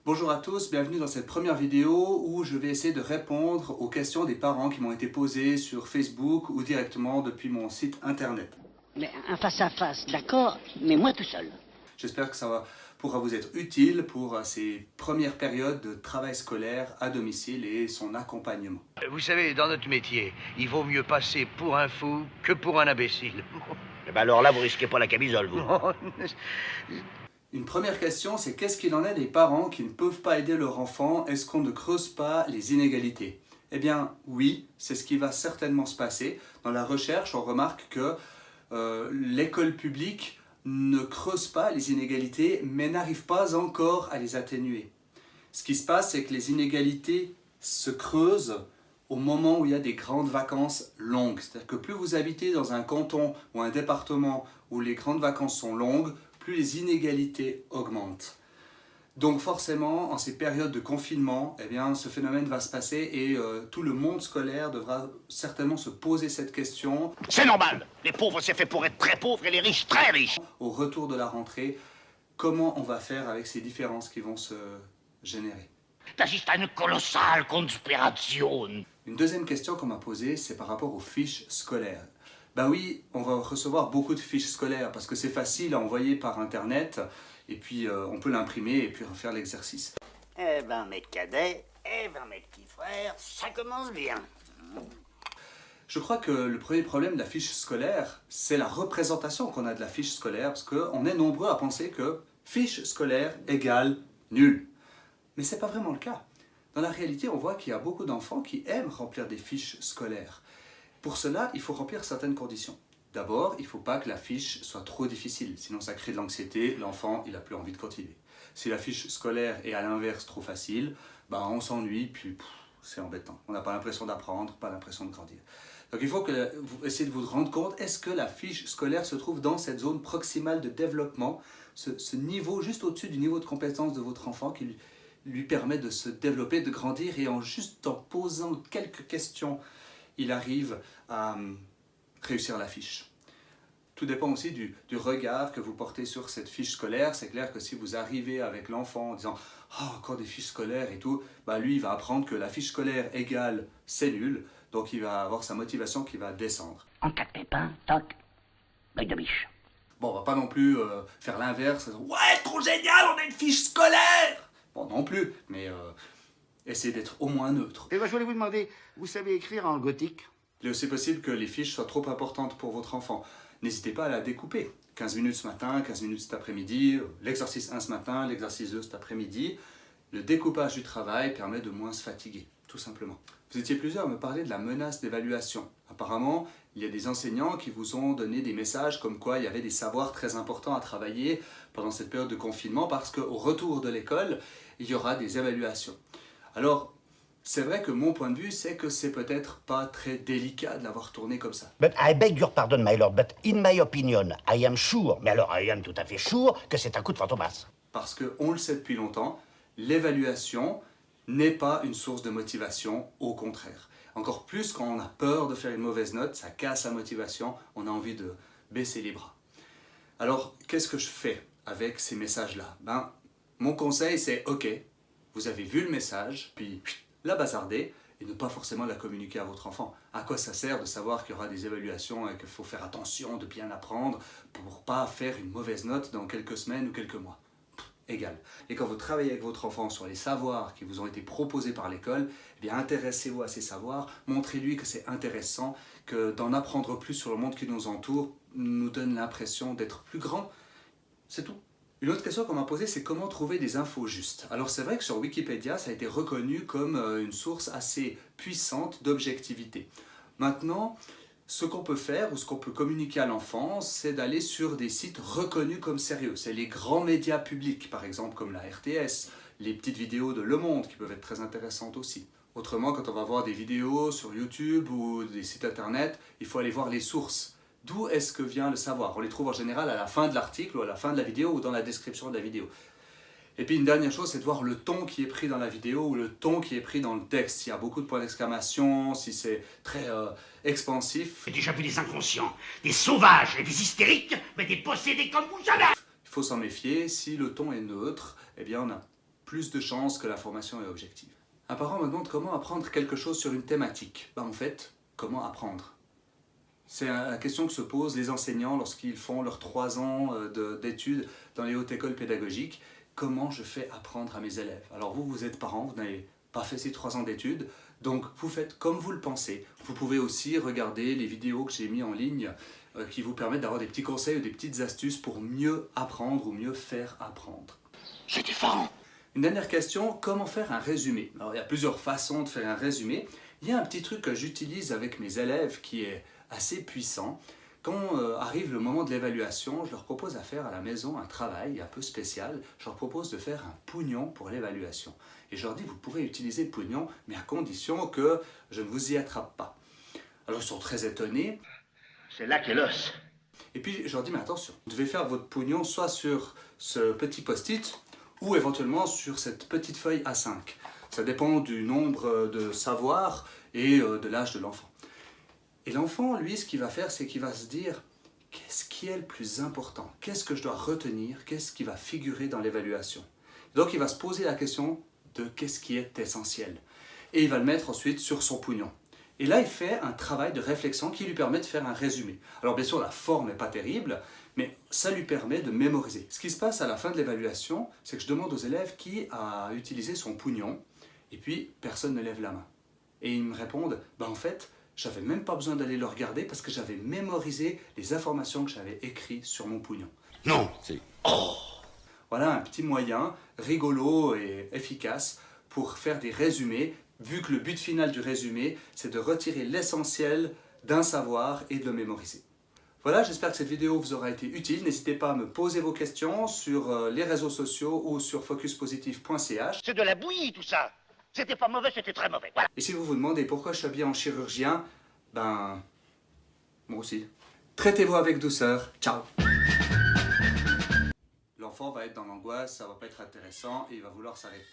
Bonjour à tous, bienvenue dans cette première vidéo où je vais essayer de répondre aux questions des parents qui m'ont été posées sur Facebook ou directement depuis mon site internet. Mais un face-à-face, d'accord, mais moi tout seul. J'espère que pourra vous être utile pour ces premières périodes de travail scolaire à domicile et son accompagnement. Vous savez, dans notre métier, il vaut mieux passer pour un fou que pour un imbécile. Eh ben alors là, vous risquez pas la camisole, vous. Une première question, c'est qu'est-ce qu'il en est des parents qui ne peuvent pas aider leur enfant? Est-ce qu'on ne creuse pas les inégalités? Eh bien oui, c'est ce qui va certainement se passer. Dans la recherche, on remarque que l'école publique ne creuse pas les inégalités, mais n'arrive pas encore à les atténuer. Ce qui se passe, c'est que les inégalités se creusent au moment où il y a des grandes vacances longues. C'est-à-dire que plus vous habitez dans un canton ou un département où les grandes vacances sont longues, plus les inégalités augmentent. Donc forcément, en ces périodes de confinement, eh bien, ce phénomène va se passer et tout le monde scolaire devra certainement se poser cette question. C'est normal. Les pauvres, c'est fait pour être très pauvres et les riches, très riches. Au retour de la rentrée, comment on va faire avec ces différences qui vont se générer? Das ist eine colossale Konspiration. Une deuxième question qu'on m'a posée, c'est par rapport aux fiches scolaires. Ben oui, on va recevoir beaucoup de fiches scolaires parce que c'est facile à envoyer par internet et puis on peut l'imprimer et puis refaire l'exercice. Eh ben, mes cadets, eh ben, mes petits frères, ça commence bien. Je crois que le premier problème de la fiche scolaire, c'est la représentation qu'on a de la fiche scolaire parce qu'on est nombreux à penser que fiche scolaire égale nul. Mais ce n'est pas vraiment le cas. Dans la réalité, on voit qu'il y a beaucoup d'enfants qui aiment remplir des fiches scolaires. Pour cela, il faut remplir certaines conditions. D'abord, il ne faut pas que la fiche soit trop difficile, sinon ça crée de l'anxiété, l'enfant il n'a plus envie de continuer. Si la fiche scolaire est à l'inverse trop facile, ben on s'ennuie, puis c'est embêtant. On n'a pas l'impression d'apprendre, pas l'impression de grandir. Donc il faut que vous essayez de vous rendre compte, est-ce que la fiche scolaire se trouve dans cette zone proximale de développement, ce niveau juste au-dessus du niveau de compétence de votre enfant qui lui permet de se développer, de grandir et juste en posant quelques questions, il arrive à réussir la fiche. Tout dépend aussi du regard que vous portez sur cette fiche scolaire. C'est clair que si vous arrivez avec l'enfant en disant « Oh, encore des fiches scolaires et tout », bah lui, il va apprendre que la fiche scolaire égale « c'est nul », donc il va avoir sa motivation qui va descendre. En cas de pépin, toc, bec de biche. Bon, on va pas non plus faire l'inverse. « Ouais, trop génial, on a une fiche scolaire !» Bon, non plus, mais essayez d'être au moins neutre. Et ben, je voulais vous demander, vous savez écrire en gothique? Il est aussi possible que les fiches soient trop importantes pour votre enfant. N'hésitez pas à la découper. 15 minutes ce matin, 15 minutes cet après-midi, l'exercice 1 ce matin, l'exercice 2 cet après-midi. Le découpage du travail permet de moins se fatiguer, tout simplement. Vous étiez plusieurs à me parler de la menace d'évaluation. Apparemment, il y a des enseignants qui vous ont donné des messages comme quoi il y avait des savoirs très importants à travailler pendant cette période de confinement parce qu'au retour de l'école, il y aura des évaluations. Alors, c'est vrai que mon point de vue, c'est que c'est peut-être pas très délicat de l'avoir tourné comme ça. But I beg your pardon, my lord, but in my opinion, I am sure, mais alors I am tout à fait sure, que c'est un coup de fantomas. Parce qu'on le sait depuis longtemps, l'évaluation n'est pas une source de motivation, au contraire. Encore plus quand on a peur de faire une mauvaise note, ça casse la motivation, on a envie de baisser les bras. Alors, qu'est-ce que je fais avec ces messages-là? Mon conseil, c'est OK, vous avez vu le message, puis la bazarder et ne pas forcément la communiquer à votre enfant. À quoi ça sert de savoir qu'il y aura des évaluations et qu'il faut faire attention de bien apprendre pour ne pas faire une mauvaise note dans quelques semaines ou quelques mois? Égal. Et quand vous travaillez avec votre enfant sur les savoirs qui vous ont été proposés par l'école, eh bien intéressez-vous à ces savoirs, montrez-lui que c'est intéressant, que d'en apprendre plus sur le monde qui nous entoure nous donne l'impression d'être plus grand. C'est tout. Une autre question qu'on m'a posée, c'est comment trouver des infos justes. Alors c'est vrai que sur Wikipédia, ça a été reconnu comme une source assez puissante d'objectivité. Maintenant, ce qu'on peut faire ou ce qu'on peut communiquer à l'enfant, c'est d'aller sur des sites reconnus comme sérieux. C'est les grands médias publics, par exemple comme la RTS, les petites vidéos de Le Monde qui peuvent être très intéressantes aussi. Autrement, quand on va voir des vidéos sur YouTube ou des sites internet, il faut aller voir les sources. D'où est-ce que vient le savoir? On les trouve en général à la fin de l'article ou à la fin de la vidéo ou dans la description de la vidéo. Et puis une dernière chose, c'est de voir le ton qui est pris dans la vidéo ou le ton qui est pris dans le texte. S'il y a beaucoup de points d'exclamation, si c'est très expansif. J'ai déjà vu des inconscients, des sauvages et des hystériques, mais des possédés comme vous jamais. Il faut s'en méfier. Si le ton est neutre, eh bien on a plus de chances que l'information est objective. Un parent me demande comment apprendre quelque chose sur une thématique. En fait, comment apprendre? C'est la question que se posent les enseignants lorsqu'ils font leurs 3 ans d'études dans les hautes écoles pédagogiques. Comment je fais apprendre à mes élèves? Alors vous êtes parent, vous n'avez pas fait ces 3 ans d'études, donc vous faites comme vous le pensez. Vous pouvez aussi regarder les vidéos que j'ai mis en ligne qui vous permettent d'avoir des petits conseils ou des petites astuces pour mieux apprendre ou mieux faire apprendre. C'est différent. Une dernière question, comment faire un résumé? Alors il y a plusieurs façons de faire un résumé. Il y a un petit truc que j'utilise avec mes élèves qui est assez puissant. Quand arrive le moment de l'évaluation, je leur propose à faire à la maison un travail un peu spécial. Je leur propose de faire un pognon pour l'évaluation. Et je leur dis, vous pourrez utiliser le pognon, mais à condition que je ne vous y attrape pas. Alors ils sont très étonnés. C'est là qu'est l'os. Et puis je leur dis, mais attention, vous devez faire votre pognon soit sur ce petit post-it ou éventuellement sur cette petite feuille A5. Ça dépend du nombre de savoirs et de l'âge de l'enfant. Et l'enfant, lui, ce qu'il va faire, c'est qu'il va se dire « Qu'est-ce qui est le plus important? Qu'est-ce que je dois retenir? Qu'est-ce qui va figurer dans l'évaluation ?» Donc, il va se poser la question de « Qu'est-ce qui est essentiel ?» Et il va le mettre ensuite sur son pognon. Et là, il fait un travail de réflexion qui lui permet de faire un résumé. Alors, bien sûr, la forme n'est pas terrible, mais ça lui permet de mémoriser. Ce qui se passe à la fin de l'évaluation, c'est que je demande aux élèves qui a utilisé son pognon, et puis personne ne lève la main. Et ils me répondent « En fait, j'avais même pas besoin d'aller le regarder parce que j'avais mémorisé les informations que j'avais écrites sur mon pognon. » Non, c'est... Oh! Voilà un petit moyen rigolo et efficace pour faire des résumés, vu que le but final du résumé, c'est de retirer l'essentiel d'un savoir et de le mémoriser. Voilà, j'espère que cette vidéo vous aura été utile. N'hésitez pas à me poser vos questions sur les réseaux sociaux ou sur focuspositif.ch. C'est de la bouillie, tout ça. C'était pas mauvais, c'était très mauvais. Voilà. Et si vous vous demandez pourquoi je suis habillé en chirurgien, moi aussi. Traitez-vous avec douceur. Ciao. L'enfant va être dans l'angoisse, ça va pas être intéressant et il va vouloir s'arrêter.